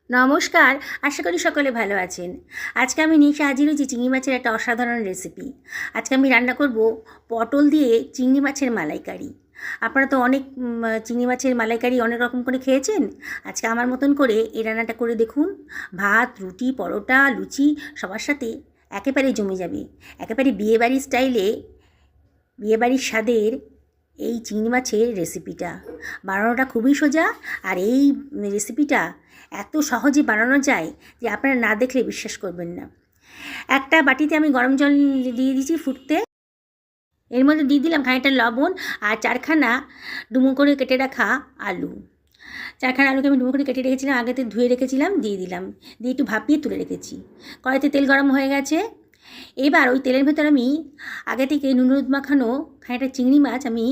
নমস্কার, আশা করি সকলে ভালো আছেন। আজকে আমি নিয়ে হাজির হয়েছি চিংড়ি মাছের একটা অসাধারণ রেসিপি। আজকে আমি রান্না করব পটল দিয়ে চিংড়ি মাছের মালাইকারি। আপনারা তো অনেক চিংড়ি মাছের মালাইকারি অনেক রকম করে খেয়েছেন। আজকে আমার মতন করে এই রান্নাটা করে দেখুন। ভাত, রুটি, পরোটা, লুচি সবার সাথে একেবারে জমে যাবে। একেবারে বিয়েবাড়ির স্টাইলে, বিয়েবাড়ির স্বাদের এই চিংড়ি মাছের রেসিপিটা বানানোটা খুবই সোজা। আর এই রেসিপিটা এত সহজে বানানো যায় যে আপনারা না দেখলে বিশ্বাস করবেন না। একটা বাটিতে আমি গরম জল দিয়ে দিয়েছি ফুটতে। এর মধ্যে দিয়ে দিলাম খানিকটা লবণ আর চারখানা ডুমো করে কেটে রাখা আলু। চারখানা আলুকে আমি ডুমো করে কেটে রেখেছিলাম, আগেতে ধুয়ে রেখেছিলাম, দিয়ে দিলাম। দিয়ে একটু ভাপিয়ে তুলে রেখেছি। কড়াইতে তেল গরম হয়ে গেছে। এবার ওই তেলের ভেতর আমি আগে থেকে নুন হলুদ মাখানো খানিকটা চিংড়ি মাছ আমি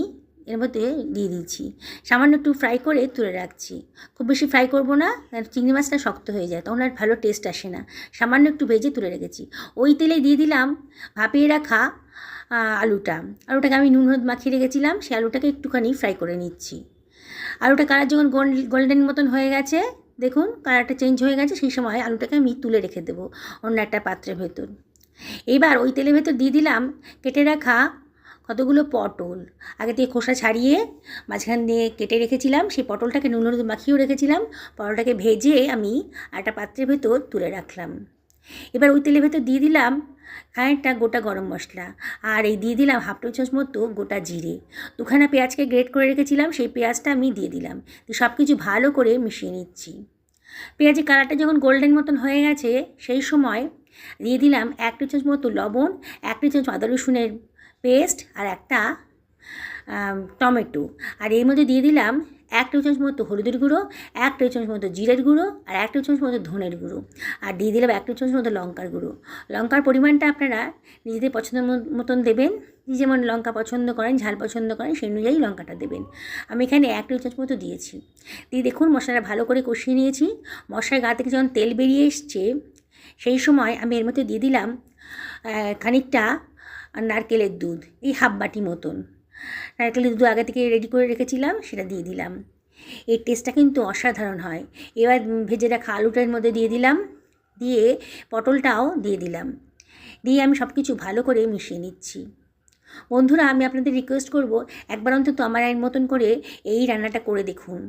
এর মধ্যে দিয়ে দিয়েছি। সামান্য একটু ফ্রাই করে তুলে রাখছি। খুব বেশি ফ্রাই করব না, চিংড়ি মাছটা শক্ত হয়ে যায়, তখন আর ভালো টেস্ট আসে না। সামান্য একটু ভেজে তুলে রেখেছি। ওই তেলেই দিয়ে দিলাম ভাপিয়ে রাখা আলুটাকে আমি নুন হলুদ মাখিয়ে রেখেছিলাম, সেই আলুটাকে একটুখানি ফ্রাই করে নিচ্ছি। আলুটা কালার যখন গোল্ডেন মতন হয়ে গেছে, দেখুন কালারটা চেঞ্জ হয়ে গেছে, সেই সময় আলুটাকে আমি তুলে রেখে দেবো অন্য একটা পাত্রের ভেতর। এবার ওই তেলের ভেতর দিয়ে দিলাম কেটে রাখা কতগুলো পটল। আগে থেকে খোসা ছাড়িয়ে মাঝখান দিয়ে কেটে রেখেছিলাম। সেই পটলটাকে নুন হলুদ মাখিয়েও রেখেছিলাম। পটলটাকে ভেজে আমি একটা পাত্রের ভেতর তুলে রাখলাম। এবার ওই তেলের ভেতর দিয়ে দিলাম খানিকটা গোটা গরম মশলা, আর এই দিয়ে দিলাম হাফ টেবিল চামচ মতো গোটা জিরে। দুখানা পেঁয়াজকে গ্রেট করে রেখেছিলাম, সেই পেঁয়াজটা আমি দিয়ে দিলাম। সব কিছু ভালো করে মিশিয়ে নিচ্ছি। পেঁয়াজের কালারটা যখন গোল্ডেন মতন হয়ে গেছে, সেই সময় দিয়ে দিলাম 1 টেবিল চামচ মতো লবণ, 1 টেবিল চামচ আদা রসুনের পেস্ট আর একটা টমেটো। আর এর মধ্যে দিয়ে দিলাম 1 টেবিল চামচ মতো হলুদের গুঁড়ো, 1 টেবিল চামচ মতো জিরের গুঁড়ো আর 1 টেবিল চামচ মতো ধনের গুঁড়ো। আর দিয়ে দিলাম 1 টেবিল চামচ মতো লঙ্কার গুঁড়ো। লঙ্কার পরিমাণটা আপনারা নিজেদের পছন্দ মতন দেবেন। যেমন লঙ্কা পছন্দ করেন, ঝাল পছন্দ করেন, সেই অনুযায়ী লঙ্কাটা দেবেন। আমি এখানে 1 টেবিল চামচ মতো দিয়েছি। দিয়ে দেখুন মশলাটা ভালো করে কষিয়ে নিয়েছি। মশলার গা থেকে যখন তেল বেরিয়ে এসছে, সেই সময় আমি এর মধ্যে দিয়ে দিলাম খানিকটা নারকেলের দুধ, এই হাফ বাটি মতন নারকেলের দুধ আগে থেকে রেডি করে রেখেছিলাম, সেটা দিয়ে দিলাম। এর টেস্টটা কিন্তু অসাধারণ হয়। এবার ভেজে রাখা আলুটার মধ্যে দিয়ে দিলাম, দিয়ে পটলটাও দিয়ে দিলাম, দিয়ে আমি সব কিছু ভালো করে মিশিয়ে নিচ্ছি। বন্ধুরা, আমি আপনাদের রিকোয়েস্ট করব একবার অন্তত আমার এর মতন করে এই রান্নাটা করে দেখুন।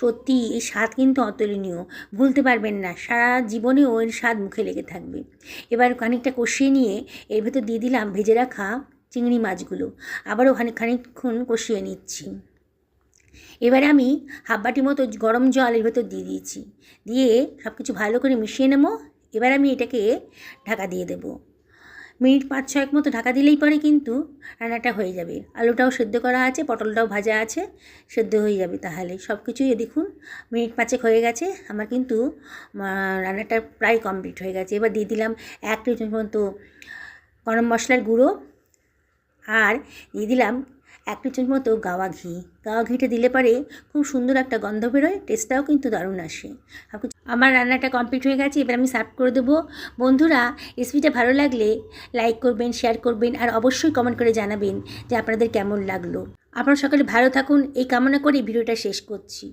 সত্যি এই স্বাদ কিন্তু অতুলনীয়, ভুলতে পারবেন না, সারা জীবনেও এর স্বাদ মুখে লেগে থাকবে। এবার খানিকটা কষিয়ে নিয়ে এর ভেতর দিয়ে দিলাম ভেজে রাখা চিংড়ি মাছগুলো, আবারও খানিকক্ষণ কষিয়ে নিচ্ছি। এবারে আমি হাফ বাটি মতো গরম জল এর ভেতর দিয়ে দিয়েছি, দিয়ে সব কিছু ভালো করে মিশিয়ে নেব। এবার আমি এটাকে ঢাকা দিয়ে দেবো। মিনিট 5-6 মতো ঢাকা দিলেই পরে কিন্তু রান্নাটা হয়ে যাবে। আলুটাও সেদ্ধ করা আছে, পটলটাও ভাজা আছে, সেদ্ধ হয়ে যাবে। তাহলে সব কিছুই দেখুন মিনিট 5 হয়ে গেছে, আমার কিন্তু রান্নাটা প্রায় কমপ্লিট হয়ে গেছে। এবার দিয়ে দিলাম 1 টেবিল চামচ মতো গরম মশলার গুঁড়ো, আর দিয়ে দিলাম 1 টেবিল চামচ মতো গাওয়া ঘি। গাওয়া ঘিটা দিলে পরে খুব সুন্দর একটা গন্ধ বেরোয়, টেস্টটাও কিন্তু দারুণ আসে। আমার রান্নাটা কমপ্লিট হয়ে গেছে, এবার আমি সার্ভ করে দেবো। বন্ধুরা, রেসিপিটা ভালো লাগলে লাইক করবেন, শেয়ার করবেন, আর অবশ্যই কমেন্ট করে জানাবেন যে আপনাদের কেমন লাগলো। আপনারা সকলে ভালো থাকুন এই কামনা করে ভিডিওটা শেষ করছি।